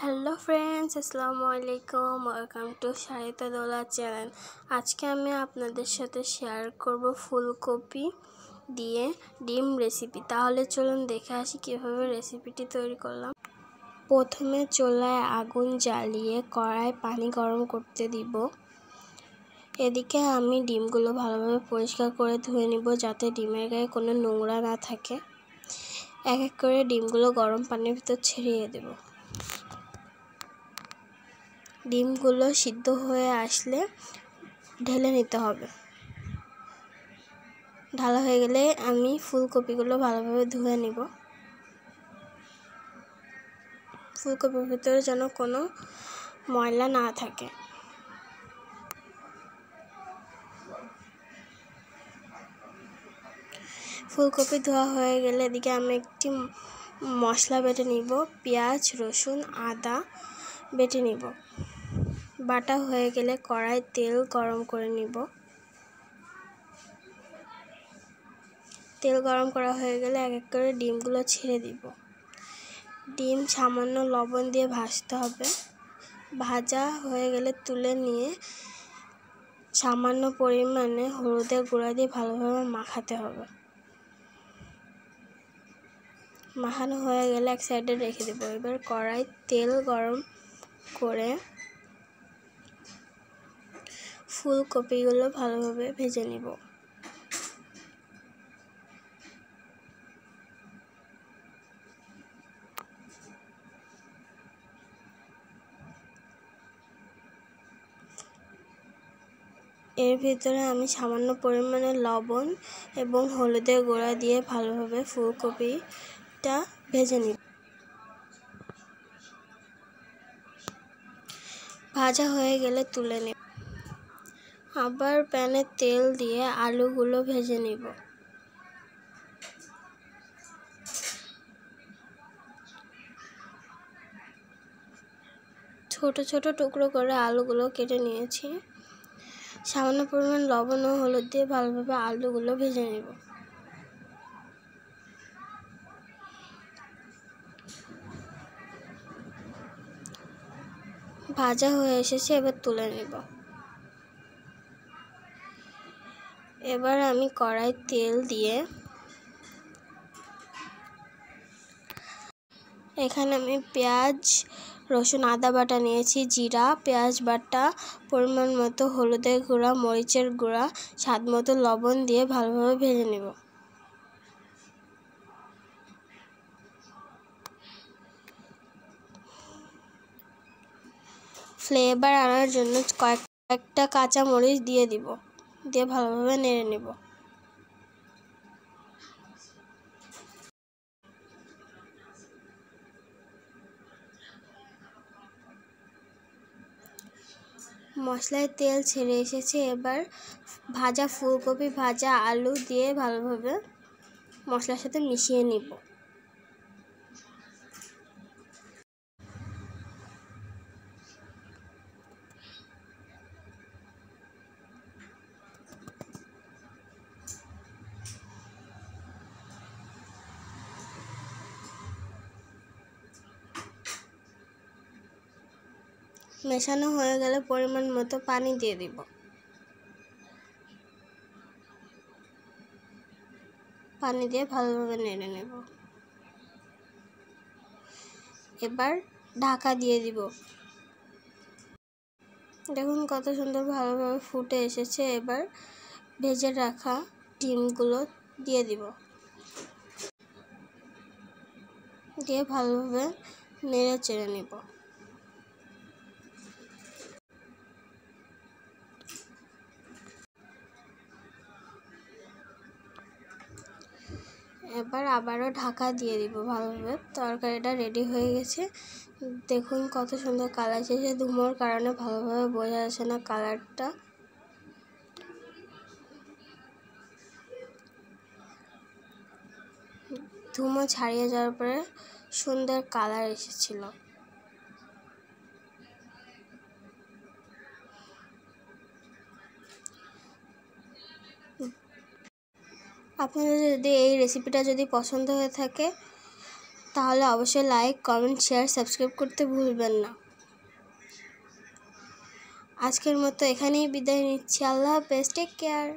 Hello friends, আসসালামু আলাইকুম। Welcome to Sahita Dola channel. আজকে আমি আপনাদের সাথে শেয়ার করব ফুলকপি দিয়ে ডিম রেসিপি। তাহলে চলুন দেখে আসি কীভাবে রেসিপিটি তৈরি করলাম। প্রথমে চুলায় আগুন জ্বালিয়ে কড়ায় পানি গরম করতে দিব। এদিকে আমি ডিমগুলো ভালোভাবে পরিষ্কার করে ধুয়ে নিব, যাতে ডিমের গায়ে কোনো নোংরা না থাকে। এক এক করে ডিমগুলো গরম পানির ভিতর ছেড়িয়ে দেব। ডিমগুলো সিদ্ধ হয়ে আসলে ঢেলে নিতে হবে। ঢালা হয়ে গেলে আমি ফুলকপিগুলো ভালোভাবে ধুয়ে নিব। ফুলকপির ভিতরে যেন কোনো ময়লা না থাকে। ফুলকপি ধোয়া হয়ে গেলে এদিকে আমি একটি মশলা বেটে নিব। পেঁয়াজ, রসুন, আদা বেটে নিব। বাটা হয়ে গেলে কড়াই তেল গরম করে নিব। তেল গরম করা হয়ে গেলে এক এক করে ডিমগুলো ছেড়ে দিব। ডিম সামান্য লবণ দিয়ে ভাজতে হবে। ভাজা হয়ে গেলে তুলে নিয়ে সামান্য পরিমাণে হলুদের গুঁড়া দিয়ে ভালোভাবে মাখাতে হবে। মাখানো হয়ে গেলে এক সাইডে রেখে দেব। এবার কড়াই তেল গরম করে ফুলকপিগুলো ভালোভাবে ভেজে নিব। এর ভিতরে আমি সামান্য পরিমাণে লবণ এবং হলুদের গুঁড়া দিয়ে ভালোভাবে ফুলকপিটা ভেজে নিব। ভাজা হয়ে গেলে তুলে নেব। আবার প্যানে তেল দিয়ে আলুগুলো ভেজে নিব। ছোট ছোট টুকরো করে আলুগুলো কেটে নিয়েছি। সামান্য পরিমাণ লবণ ও হলুদ দিয়ে ভালোভাবে আলুগুলো ভেজে নেব। ভাজা হয়ে এসেছে, এবার তুলে নেব। এবার আমি কড়াই তেল দিয়ে এখানে আমি পেঁয়াজ, রসুন, আদা বাটা নিয়েছি, জিরা, পেঁয়াজ বাটা, পরিমাণ মতো হলুদের গুঁড়া, মরিচের গুঁড়া, স্বাদ মতো লবণ দিয়ে ভালোভাবে ভেজে নেব। ফ্লেভার আনার জন্য কয়েকটা কাঁচা মরিচ দিয়ে দিব, দিয়ে ভালোভাবে নেড়ে নেব। মশলায় তেল ছেড়ে এসেছে। এবার ভাজা ফুলকপি, ভাজা আলু দিয়ে ভালোভাবে মশলার সাথে মিশিয়ে নিব। মেশানো হয়ে গেলে পরিমাণ মতো পানি দিয়ে দিব। পানি দিয়ে ভালোভাবে নেড়ে নেব। এবার ঢাকা দিয়ে দিব। দেখুন কত সুন্দর ভালোভাবে ফুটে এসেছে। এবার ভেজে রাখা ডিমগুলো দিয়ে দিব, দিয়ে ভালোভাবে নেড়ে চেড়ে নেব। এবার আবারও ঢাকা দিয়ে দিব ভালোভাবে। তরকারিটা রেডি হয়ে গেছে। দেখুন কত সুন্দর কালার এসেছে। ধুমোর কারণে ভালোভাবে বোঝা যাচ্ছে না কালারটা। ধুমো ছাড়িয়ে যাওয়ার পরে সুন্দর কালার এসেছিল। আপনাদের যদি এই রেসিপিটা যদি পছন্দ হয়ে থাকে তাহলে অবশ্যই লাইক, কমেন্ট, শেয়ার, সাবস্ক্রাইব করতে ভুলবেন না। আজকের মতো এখানেই বিদায় নিচ্ছি। আল্লাহ হাফেজ, টেক কেয়ার।